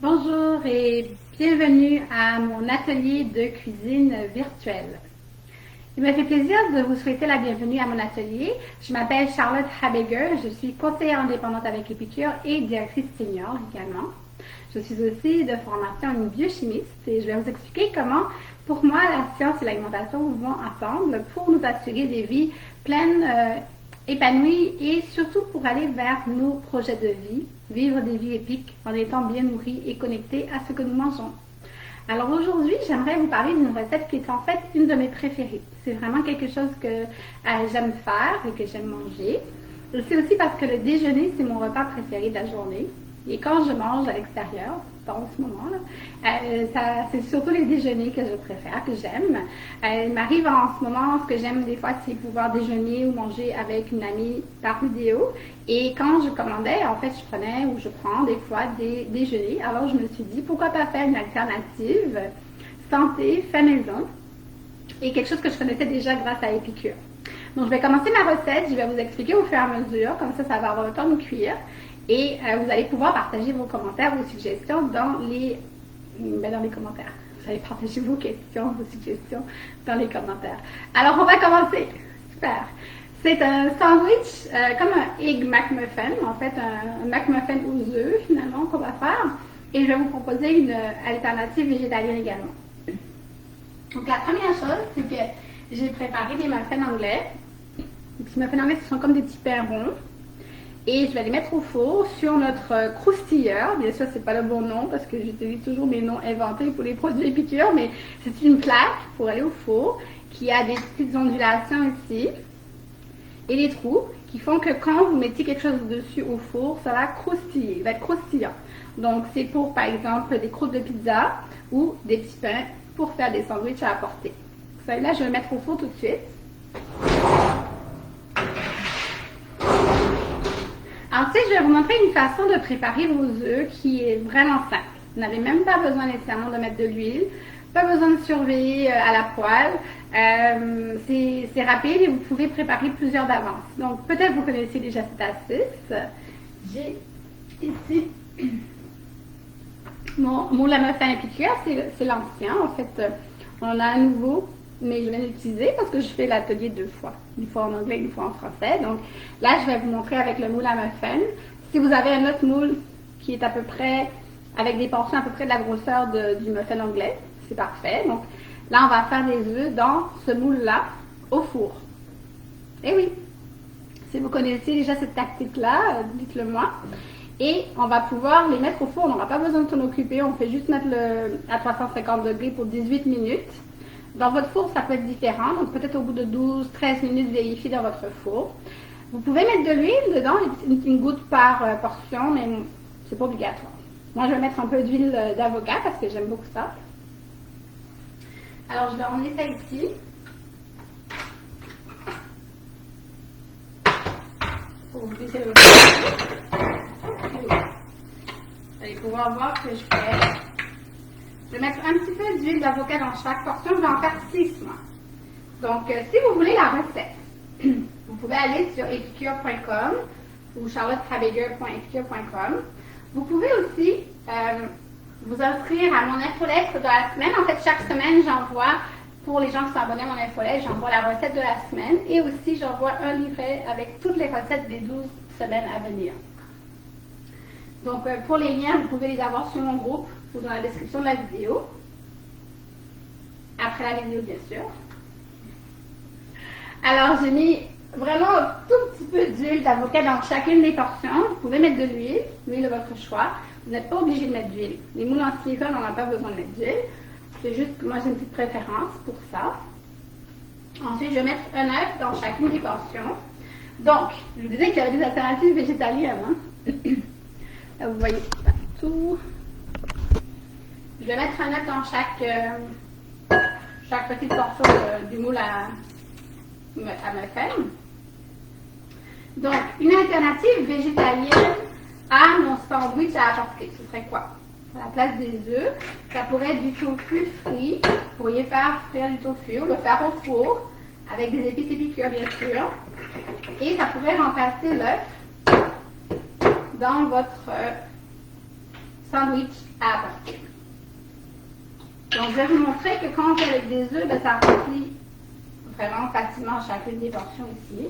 Bonjour et bienvenue à mon atelier de cuisine virtuelle. Il me fait plaisir de vous souhaiter la bienvenue à mon atelier. Je m'appelle Charlotte Habeger, je suis conseillère indépendante avec Épicure et directrice senior également. Je suis aussi de formation une biochimiste et je vais vous expliquer comment, pour moi, la science et l'alimentation vont ensemble pour nous assurer des vies pleines, épanouies et surtout pour aller vers nos projets de vie, vivre des vies épiques en étant bien nourris et connectés à ce que nous mangeons. Alors aujourd'hui, j'aimerais vous parler d'une recette qui est en fait une de mes préférées. C'est vraiment quelque chose que j'aime faire et que j'aime manger. C'est aussi parce que le déjeuner, c'est mon repas préféré de la journée. Et quand je mange à l'extérieur, en ce moment, c'est surtout les déjeuners que je préfère, que j'aime. Il m'arrive en ce moment, ce que j'aime des fois, c'est pouvoir déjeuner ou manger avec une amie par vidéo. Et quand je commandais, en fait, je prenais ou je prends des fois des déjeuners. Alors, je me suis dit, pourquoi pas faire une alternative santé, fait maison, et quelque chose que je connaissais déjà grâce à Épicure. Donc, je vais commencer ma recette, je vais vous expliquer au fur et à mesure, comme ça va avoir le temps de cuire. Et vous allez pouvoir partager vos commentaires, vos suggestions dans les commentaires. Vous allez partager vos questions, vos suggestions dans les commentaires. Alors, on va commencer. Super. C'est un sandwich comme un Egg McMuffin, en fait un McMuffin aux œufs finalement qu'on va faire. Et je vais vous proposer une alternative végétalienne également. Donc la première chose, c'est que j'ai préparé des muffins anglais. Donc, ces muffins anglais, ce sont comme des petits pains ronds. Et je vais les mettre au four sur notre croustilleur. Bien sûr, c'est pas le bon nom parce que j'utilise toujours mes noms inventés pour les produits Épicure, mais c'est une plaque pour aller au four qui a des petites ondulations ici et des trous qui font que quand vous mettez quelque chose dessus au four, ça va croustiller, il va être croustillant. Donc, c'est pour, par exemple, des croûtes de pizza ou des petits pains pour faire des sandwichs à apporter. Celle-là, je vais le mettre au four tout de suite. Ensuite, je vais vous montrer une façon de préparer vos œufs qui est vraiment simple. Vous n'avez même pas besoin nécessairement de mettre de l'huile, pas besoin de surveiller à la poêle. C'est rapide et vous pouvez préparer plusieurs d'avance. Donc, peut-être vous connaissez déjà cette astuce. J'ai ici mon moule à muffin Épicure, c'est l'ancien. En fait, on en a un nouveau, mais je vais l'utiliser parce que je fais l'atelier deux fois. Une fois en anglais, une fois en français. Donc là, je vais vous montrer avec le moule à muffin. Si vous avez un autre moule qui est à peu près, avec des portions à peu près de la grosseur du muffin anglais, c'est parfait. Donc là, on va faire des œufs dans ce moule-là, au four. Et oui, si vous connaissez déjà cette tactique-là, dites-le moi. Et on va pouvoir les mettre au four. On n'aura pas besoin de s'en occuper. On fait juste mettre à 350 degrés pour 18 minutes. Dans votre four, ça peut être différent. Donc, peut-être au bout de 12-13 minutes, vérifiez dans votre four. Vous pouvez mettre de l'huile dedans, une goutte par portion, mais c'est pas obligatoire. Moi, je vais mettre un peu d'huile d'avocat parce que j'aime beaucoup ça. Alors, je vais emmener ça ici. Pour que vous puissiez le voir. Vous allez pouvoir voir que je fais. Je vais mettre un petit peu d'huile d'avocat dans chaque portion. Je vais en faire 6 moi. Donc, si vous voulez la recette, vous pouvez aller sur epicure.com ou charlottehabeger.epicure.com. Vous pouvez aussi vous inscrire à mon infolettre de la semaine. En fait, chaque semaine, j'envoie, pour les gens qui sont abonnés à mon infolettre, j'envoie la recette de la semaine et aussi j'envoie un livret avec toutes les recettes des 12 semaines à venir. Donc, pour les liens, vous pouvez les avoir sur mon groupe ou dans la description de la vidéo. Après la vidéo, bien sûr. Alors, j'ai mis vraiment un tout petit peu d'huile d'avocat dans chacune des portions. Vous pouvez mettre de l'huile de votre choix. Vous n'êtes pas obligé de mettre d'huile. Les moules en silicone, on n'a pas besoin de mettre d'huile. C'est juste que moi, j'ai une petite préférence pour ça. Ensuite, je vais mettre un œuf dans chacune des portions. Donc, je vous disais qu'il y avait des alternatives végétaliennes. Hein? Là, vous voyez partout. Je vais mettre un œuf dans chaque petite portion du moule à muffin. Donc, une alternative végétalienne à mon sandwich à apporter, ce serait quoi? À la place des œufs, ça pourrait être du tofu frit. Vous pourriez faire frire du tofu ou le faire au four avec des épices Épicure, bien sûr. Et ça pourrait remplacer l'œuf dans votre sandwich à apporter. Donc, je vais vous montrer que quand on fait avec des œufs, ben, ça remplit vraiment facilement chacune des portions ici.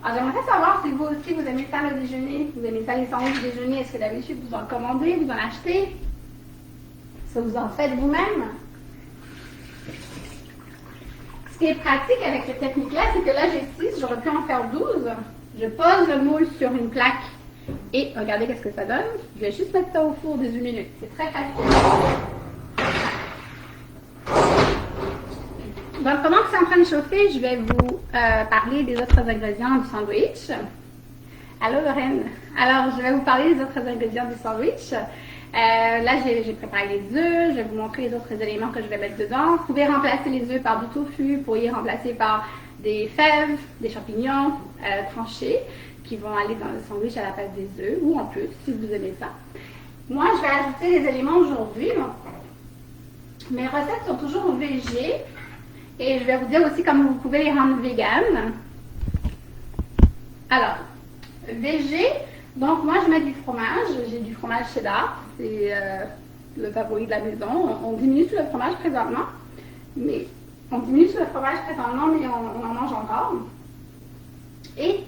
Alors, j'aimerais savoir si vous aussi, vous aimez ça le déjeuner, vous aimez ça les sandwichs déjeuner. Est-ce que d'habitude, vous en commandez, vous en achetez? Est-ce que vous en faites vous-même? Ce qui est pratique avec cette technique-là, c'est que là, j'ai 6, j'aurais pu en faire 12. Je pose le moule sur une plaque et regardez qu'est-ce que ça donne. Je vais juste mettre ça au four 18 minutes. C'est très facile. Donc, pendant que c'est en train de chauffer, je vais vous parler des autres ingrédients du sandwich. Allô, Lorraine? Alors, je vais vous parler des autres ingrédients du sandwich. Là, j'ai préparé les œufs. Je vais vous montrer les autres éléments que je vais mettre dedans. Vous pouvez remplacer les œufs par du tofu. Vous pourriez remplacer par des fèves, des champignons tranchés qui vont aller dans le sandwich à la place des œufs ou en plus, si vous aimez ça. Moi, je vais ajouter les éléments aujourd'hui. Mes recettes sont toujours végé. Et je vais vous dire aussi comment vous pouvez les rendre véganes. Alors, végé, donc moi je mets du fromage. J'ai du fromage cheddar. C'est le favori de la maison. On diminue tout le fromage présentement. Mais on en mange encore. Et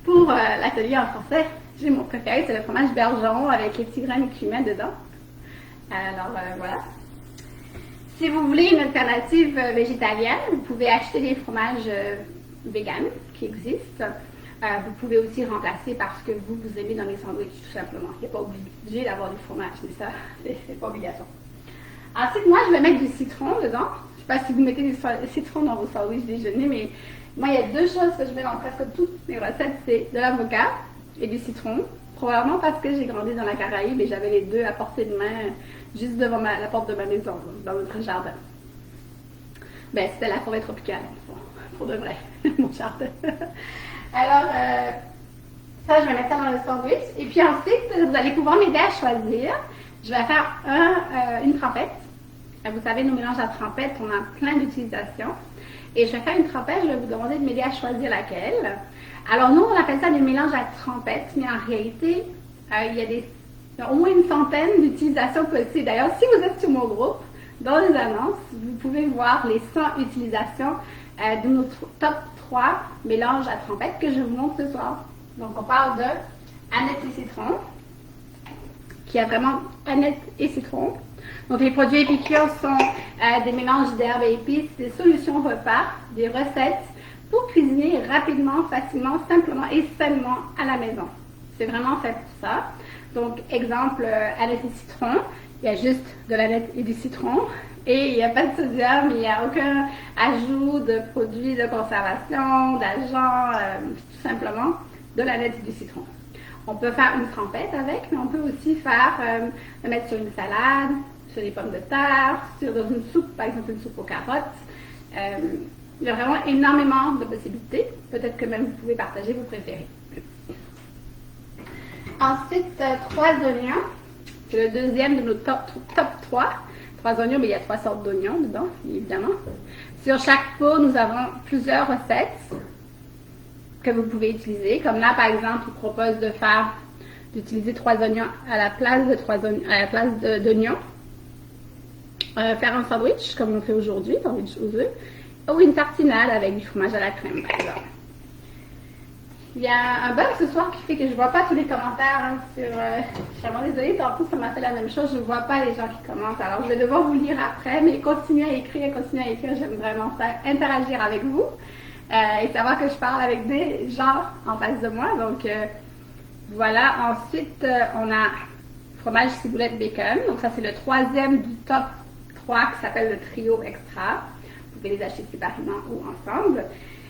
pour l'atelier en français, j'ai mon préféré, c'est le fromage bergeron avec les petits grains de cumin dedans. Alors voilà. Si vous voulez une alternative végétalienne, vous pouvez acheter des fromages véganes qui existent. Vous pouvez aussi remplacer parce que vous aimez dans les sandwichs, tout simplement. Il n'est pas obligé d'avoir du fromage, mais ça, c'est pas obligatoire. Ensuite, moi, je vais mettre du citron dedans. Je ne sais pas si vous mettez du citron dans vos sandwichs déjeuner, mais moi, il y a 2 choses que je mets dans presque toutes mes recettes, c'est de l'avocat et du citron. Probablement parce que j'ai grandi dans la Caraïbe et j'avais les 2 à portée de main juste devant la porte de ma maison, dans notre jardin. Ben, c'était la forêt tropicale, pour de vrai, mon jardin. Alors, ça, je vais mettre ça dans le sandwich. Et puis ensuite, vous allez pouvoir m'aider à choisir. Je vais faire une trempette. Vous savez, nos mélanges à trempette, on a plein d'utilisations. Et je vais faire une trempette, je vais vous demander de m'aider à choisir laquelle. Alors, nous, on appelle ça des mélanges à trempette, mais en réalité, il y a au moins une centaine d'utilisations possibles. D'ailleurs, si vous êtes sur mon groupe, dans les annonces, vous pouvez voir les 100 utilisations de notre top 3 mélanges à trempette que je vous montre ce soir. Donc, on parle de aneth et citron, qui a vraiment aneth et citron. Donc, les produits épicures sont des mélanges d'herbes et épices, des solutions repas, des recettes pour cuisiner rapidement, facilement, simplement et sainement à la maison. C'est vraiment fait pour ça. Donc, exemple, aneth et citron, il y a juste de l'aneth et du citron. Et il n'y a pas de sodium, il n'y a aucun ajout de produits de conservation, d'agents, tout simplement de l'aneth et du citron. On peut faire une trempette avec, mais on peut aussi le mettre sur une salade, sur des pommes de terre, dans une soupe, par exemple une soupe aux carottes. Il y a vraiment énormément de possibilités. Peut-être que même vous pouvez partager vos préférés. Ensuite, 3 oignons. C'est le deuxième de nos top 3. 3 oignons, mais il y a 3 sortes d'oignons dedans, évidemment. Sur chaque pot, nous avons plusieurs recettes que vous pouvez utiliser. Comme là, par exemple, je vous propose d'utiliser 3 oignons à la place d'oignons. Faire un sandwich, comme on fait aujourd'hui, sandwich aux œufs, ou une tartinade avec du fromage à la crème, par exemple. Il y a un bug ce soir qui fait que je ne vois pas tous les commentaires je suis vraiment désolée, tantôt ça m'a fait la même chose, je ne vois pas les gens qui commentent. Alors je vais devoir vous lire après, mais continuez à écrire, j'aime vraiment ça, interagir avec vous et savoir que je parle avec des gens en face de moi. Donc voilà, ensuite on a fromage, ciboulette, bacon. Donc ça c'est le 3e du top 3 qui s'appelle le trio extra. Vous pouvez les acheter séparément ou ensemble.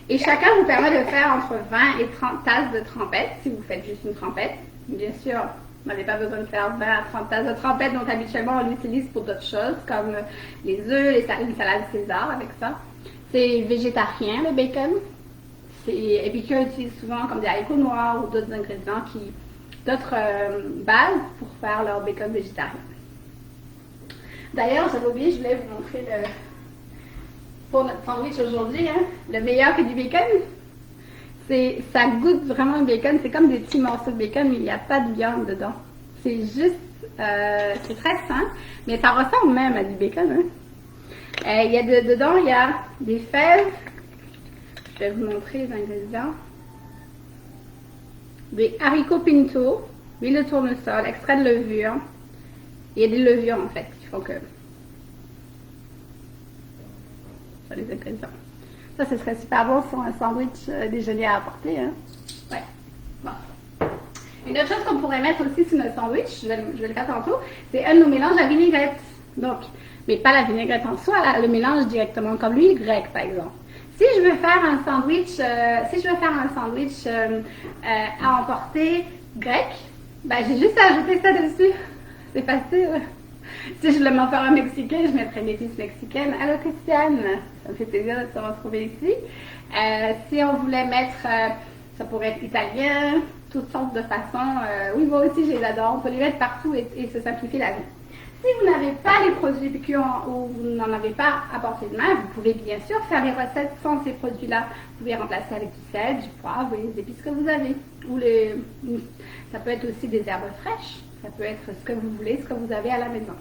Et chacun vous permet de faire entre 20 et 30 tasses de trempette, si vous faites juste une trempette. Bien sûr, vous n'avez pas besoin de faire 20 à 30 tasses de trempette, donc habituellement on l'utilise pour d'autres choses, comme les œufs, une salade César avec ça. C'est végétarien le bacon. Épicure utilise souvent comme des haricots noirs ou d'autres ingrédients, d'autres bases pour faire leur bacon végétarien. D'ailleurs, j'avais oublié, je voulais vous montrer pour notre sandwich aujourd'hui, le meilleur que du bacon, Ça goûte vraiment le bacon. C'est comme des petits morceaux de bacon, mais il n'y a pas de viande dedans. C'est juste, c'est très sain, mais ça ressemble même à du bacon. Hein. Dedans, il y a des fèves. Je vais vous montrer les ingrédients. Des haricots pinto, huile de tournesol, extrait de levure. Il y a des levures en fait qui font que ça les ingrédients. Ça, ce serait super bon sur un sandwich déjeuner à apporter. Hein? Ouais. Bon. Une autre chose qu'on pourrait mettre aussi sur notre sandwich, je vais le faire tantôt, c'est un de nos mélanges à vinaigrette. Donc, mais pas la vinaigrette en soi, là, le mélange directement comme l'huile grecque par exemple. Si je veux faire un sandwich, à emporter grec, ben j'ai juste à ajouter ça dessus. C'est facile. Si je voulais m'en faire un mexicain, je mettrais une épice mexicaine. Allô Christiane, ça me fait plaisir de te retrouver ici. Si on voulait mettre, ça pourrait être italien, toutes sortes de façons. Oui, moi aussi, je les adore. On peut les mettre partout et se simplifier la vie. Si vous n'avez pas les produits piquants ou vous n'en avez pas à portée de main, vous pouvez bien sûr faire les recettes sans ces produits-là. Vous pouvez remplacer avec du sel, du poivre et les épices que vous avez. Ça peut être aussi des herbes fraîches. Ça peut être ce que vous voulez, ce que vous avez à la maison.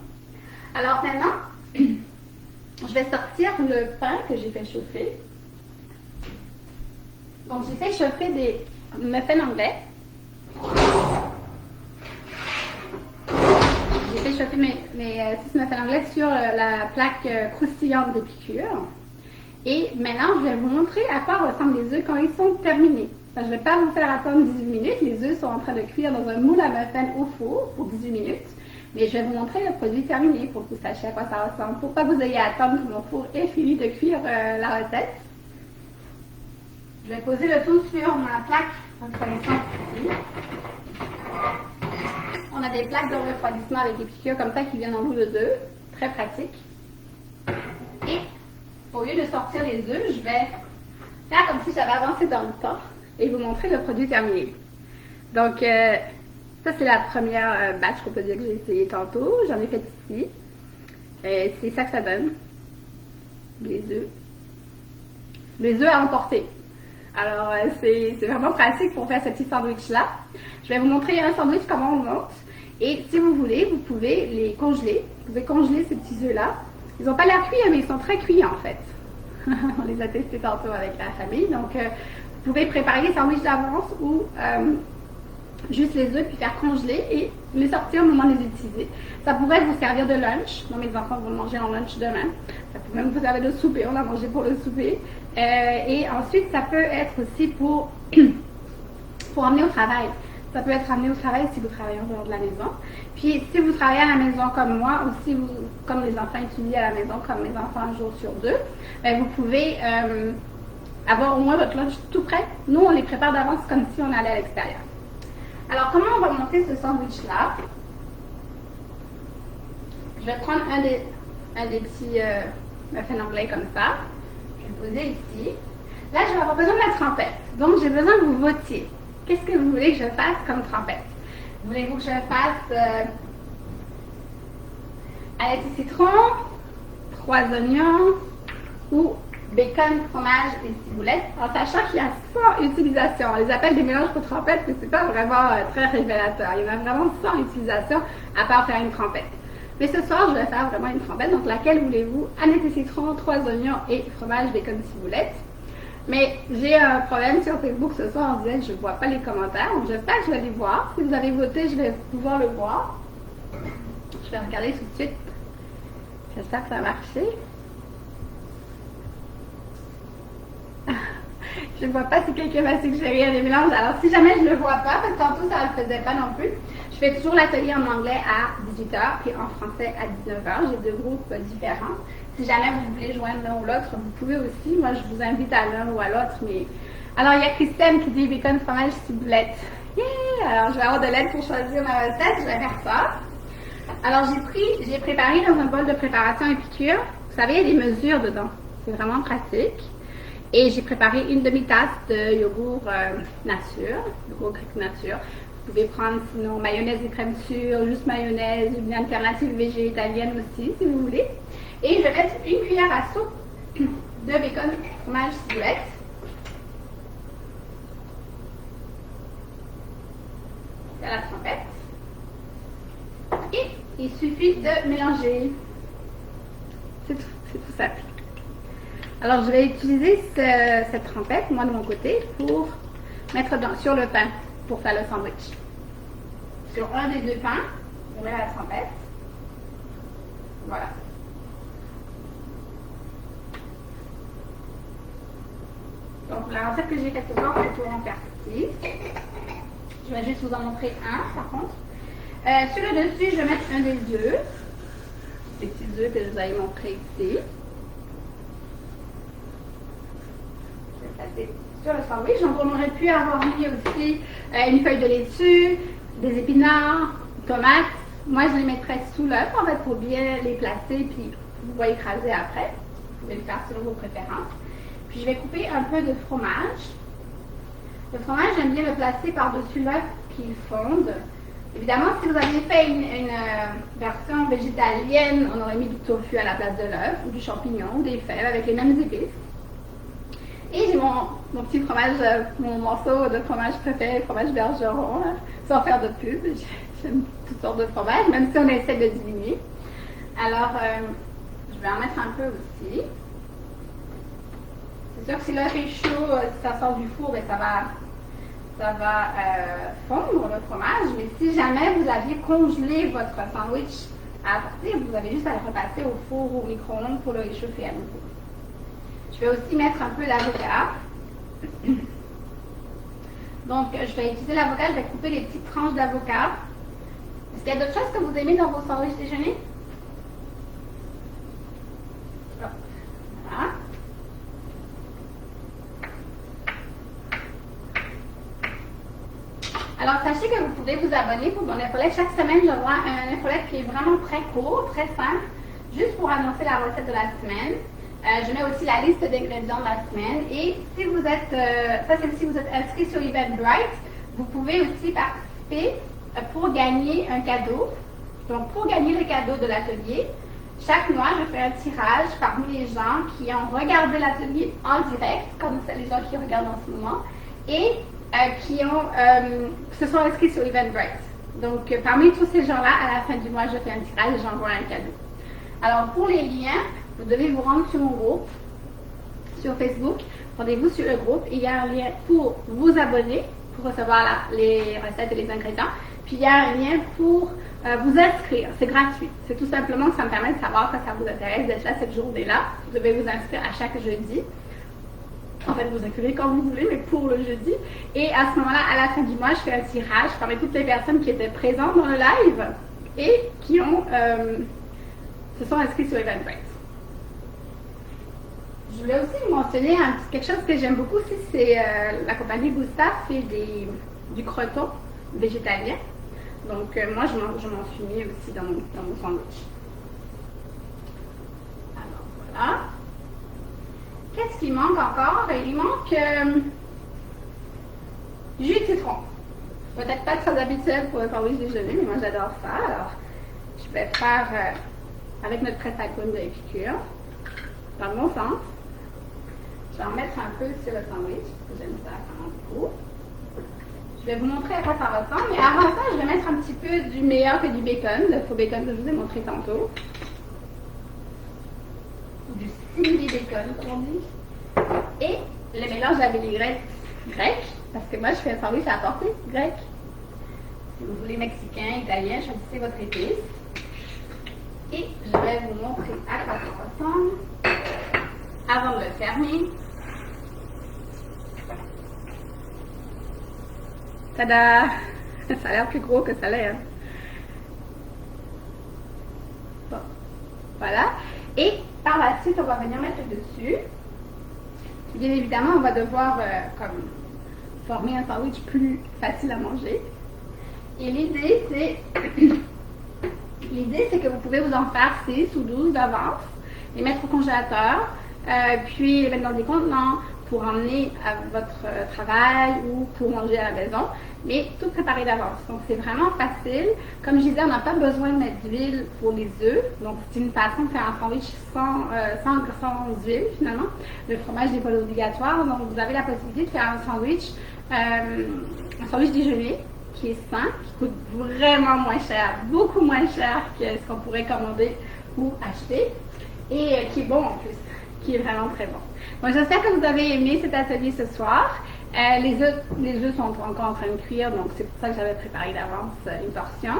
Alors maintenant, je vais sortir le pain que j'ai fait chauffer. Donc j'ai fait chauffer des muffins anglais. J'ai fait chauffer mes 6 muffins anglais sur la plaque croustillante de piqûre. Et maintenant, je vais vous montrer à quoi ressemblent les œufs quand ils sont terminés. Je ne vais pas vous faire attendre 18 minutes. Les œufs sont en train de cuire dans un moule à muffins au four pour 18 minutes. Mais je vais vous montrer le produit terminé pour que vous sachiez à quoi ça ressemble. Pour pas que vous ayez à attendre que mon four ait fini de cuire la recette. Je vais poser le tout sur ma plaque refroidissante ici. On a des plaques de refroidissement avec des piqûres comme ça qui viennent en bout de œufs. Très pratique. Et au lieu de sortir les œufs, je vais faire comme si j'avais avancé dans le temps et vous montrer le produit terminé. Donc, ça c'est la première batch qu'on peut dire que j'ai essayé tantôt. J'en ai fait ici. C'est ça que ça donne. Les œufs. Les œufs à emporter. Alors, c'est vraiment pratique pour faire ce petit sandwich-là. Je vais vous montrer un sandwich, comment on monte. Et si vous voulez, vous pouvez les congeler. Vous pouvez congeler ces petits œufs-là. Ils n'ont pas l'air cuits, mais ils sont très cuits en fait. On les a testés tantôt avec la famille. Donc, vous pouvez préparer les sandwichs d'avance ou juste les œufs puis faire congeler et les sortir au moment de les utiliser. Ça pourrait vous servir de lunch. Moi, mes enfants vont manger en lunch demain. Ça peut même vous servir de souper. On l'a mangé pour le souper. Et ensuite, ça peut être aussi pour emmener au travail. Ça peut être amené au travail si vous travaillez en dehors de la maison. Puis, si vous travaillez à la maison comme moi, ou si vous, comme les enfants étudient à la maison, comme mes enfants un jour sur deux, ben vous pouvez avoir au moins votre lunch tout prêt. Nous, on les prépare d'avance comme si on allait à l'extérieur. Alors, comment on va monter ce sandwich-là? Je vais prendre un des petits muffins anglais comme ça. Je vais le poser ici. Là, je vais avoir besoin de la trempette. Donc, j'ai besoin que vous votiez. Qu'est-ce que vous voulez que je fasse comme trempette? Voulez-vous que je fasse ail et citron, 3 oignons ou bacon, fromage et ciboulette, en sachant qu'il y a 100 utilisations. On les appelle des mélanges pour trempette, mais c'est pas vraiment très révélateur. Il y en a vraiment 100 utilisations à part faire une trempette. Mais ce soir, je vais faire vraiment une trempette. Donc, laquelle voulez-vous? Ail et citron, 3 oignons et fromage, bacon, ciboulette. Mais j'ai un problème sur Facebook ce soir, on disait que je ne vois pas les commentaires. Donc j'espère que je vais les voir. Si vous avez voté, je vais pouvoir le voir. Je vais regarder tout de suite. J'espère que ça a marché. Je ne vois pas si quelqu'un m'a suggéré des mélanges. Alors si jamais je ne le vois pas, parce que tantôt ça ne le faisait pas non plus, je fais toujours l'atelier en anglais à 18h puis en français à 19h. J'ai 2 groupes différents. Si jamais vous voulez joindre l'un ou l'autre, vous pouvez aussi. Moi, je vous invite à l'un ou à l'autre. Mais alors, il y a Christine qui dit bacon, fromage, ciboulette. Yeah! Alors, je vais avoir de l'aide pour choisir ma recette. Je vais faire ça. Alors, j'ai préparé dans un bol de préparation épicure. Vous savez, il y a des mesures dedans. C'est vraiment pratique. Et j'ai préparé une demi-tasse de yogourt nature, yogourt grec nature. Vous pouvez prendre sinon mayonnaise et crème sûre, juste mayonnaise, une alternative végétalienne aussi, si vous voulez. Et je vais mettre une cuillère à soupe de bacon, fromage, ciboulette. à la trompette. Et il suffit de mélanger. C'est tout simple. Alors, je vais utiliser cette trompette, moi de mon côté, pour mettre sur le pain, pour faire le sandwich. Sur un des deux pains, je mets la trompette. Voilà. Donc, la recette que j'ai faite ce soir, c'est pour en faire 6. Je vais juste vous en montrer un, par contre. Sur le dessus, je vais mettre un des œufs. Les petits œufs que je vous avais montrés ici. Je vais passer sur le sandwich. Donc, on aurait pu avoir mis aussi une feuille de laitue, des épinards, tomates. Moi, je les mettrais sous l'œuf, en fait, pour bien les placer, puis vous pouvez écraser après. Vous pouvez le faire selon vos préférences. Puis, je vais couper un peu de fromage. Le fromage, j'aime bien le placer par-dessus l'œuf qu'il fonde. Évidemment, si vous aviez fait une version végétalienne, on aurait mis du tofu à la place de l'œuf, ou du champignon, ou des fèves avec les mêmes épices. Et j'ai mon petit fromage, mon morceau de fromage préféré, fromage bergeron, sans faire de pub. J'aime toutes sortes de fromages, même si on essaie de diminuer. Alors, je vais en mettre un peu aussi. C'est sûr que si l'œuf est chaud, si ça sort du four, ben, ça va fondre le fromage. Mais si jamais vous aviez congelé votre sandwich à apporter, vous avez juste à le repasser au four ou au micro-ondes pour le réchauffer à nouveau. Je vais aussi mettre un peu d'avocat. Donc, je vais utiliser l'avocat, je vais couper des petites tranches d'avocat. Est-ce qu'il y a d'autres choses que vous aimez dans vos sandwichs déjeuner? Voilà. Alors, sachez que vous pouvez vous abonner pour mon infolette. Chaque semaine, j'envoie un infolette qui est vraiment très court, très simple, juste pour annoncer la recette de la semaine. Je mets aussi la liste d'ingrédients de la semaine. Et si vous êtes, si vous êtes inscrit sur Eventbrite, vous pouvez aussi participer pour gagner un cadeau. Donc, pour gagner le cadeau de l'atelier, chaque mois, je fais un tirage parmi les gens qui ont regardé l'atelier en direct, comme les gens qui regardent en ce moment, et qui se sont inscrits sur Eventbrite. Donc, parmi tous ces gens-là, à la fin du mois, je fais un tirage et j'envoie un cadeau. Alors, pour les liens, vous devez vous rendre sur mon groupe, sur Facebook. Rendez-vous sur le groupe. Il y a un lien pour vous abonner, pour recevoir les recettes et les ingrédients. Puis, il y a un lien pour vous inscrire. C'est gratuit. C'est tout simplement que ça me permet de savoir que ça vous intéresse d'être là cette journée-là. Vous devez vous inscrire à chaque jeudi. En fait, vous inscrivez quand vous voulez, mais pour le jeudi. Et à ce moment-là, à la fin du mois, je fais un tirage parmi toutes les personnes qui étaient présentes dans le live et qui se sont inscrites sur Eventbrite. Je voulais aussi vous mentionner quelque chose que j'aime beaucoup aussi, c'est la compagnie Gustave fait du croton végétalien. Donc, moi, je m'en suis mis aussi dans mon sandwich. Alors, voilà. Qu'est-ce qui manque encore? Il manque du jus de citron. Peut-être pas très habituel pour un sandwich déjeuner, mais moi, j'adore ça. Alors, je vais faire avec notre presse à cône de Épicure, dans le bon sens. Je vais en mettre un peu sur le sandwich, parce que j'aime ça quand même beaucoup. Je vais vous montrer à quoi ça ressemble, mais avant ça, je vais mettre un petit peu du meilleur que du bacon, le faux bacon que je vous ai montré tantôt. Du simili bacon, comme on dit. Et le mélange de la vinaigrette grecque, parce que moi, je fais un sandwich à la portée grecque. Si vous voulez mexicain, italien, choisissez votre épice. Et je vais vous montrer à quoi ça ressemble avant de le fermer. Tada! Ça a l'air plus gros que ça a l'air. Bon, voilà. Et par la suite, on va venir mettre dessus. Bien évidemment, on va devoir former un sandwich plus facile à manger. Et l'idée, c'est que vous pouvez vous en faire 6 ou 12 d'avance, les mettre au congélateur, puis les mettre dans des contenants pour emmener à votre travail ou pour manger à la maison, mais tout préparé d'avance. Donc, c'est vraiment facile. Comme je disais, on n'a pas besoin de mettre d'huile pour les œufs. Donc, c'est une façon de faire un sandwich sans huile, finalement. Le fromage n'est pas obligatoire. Donc, vous avez la possibilité de faire un sandwich déjeuner qui est sain, qui coûte vraiment moins cher, beaucoup moins cher que ce qu'on pourrait commander ou acheter, et qui est bon en plus, qui est vraiment très bon. Donc j'espère que vous avez aimé cet atelier ce soir. Les œufs sont encore en train de cuire, donc c'est pour ça que j'avais préparé d'avance une portion.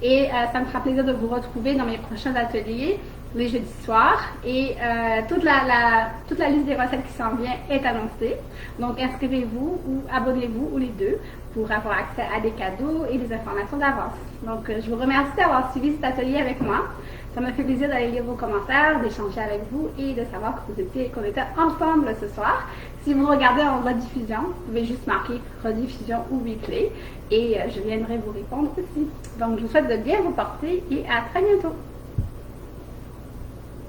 Et ça me fera plaisir de vous retrouver dans mes prochains ateliers les jeudis soirs. Et toute la liste des recettes qui s'en vient est annoncée. Donc inscrivez-vous ou abonnez-vous ou les deux pour avoir accès à des cadeaux et des informations d'avance. Donc je vous remercie d'avoir suivi cet atelier avec moi. Ça me fait plaisir d'aller lire vos commentaires, d'échanger avec vous et de savoir qu'on était ensemble ce soir. Si vous regardez en rediffusion, vous pouvez juste marquer rediffusion ou replay et je viendrai vous répondre aussi. Donc je vous souhaite de bien vous porter et à très bientôt.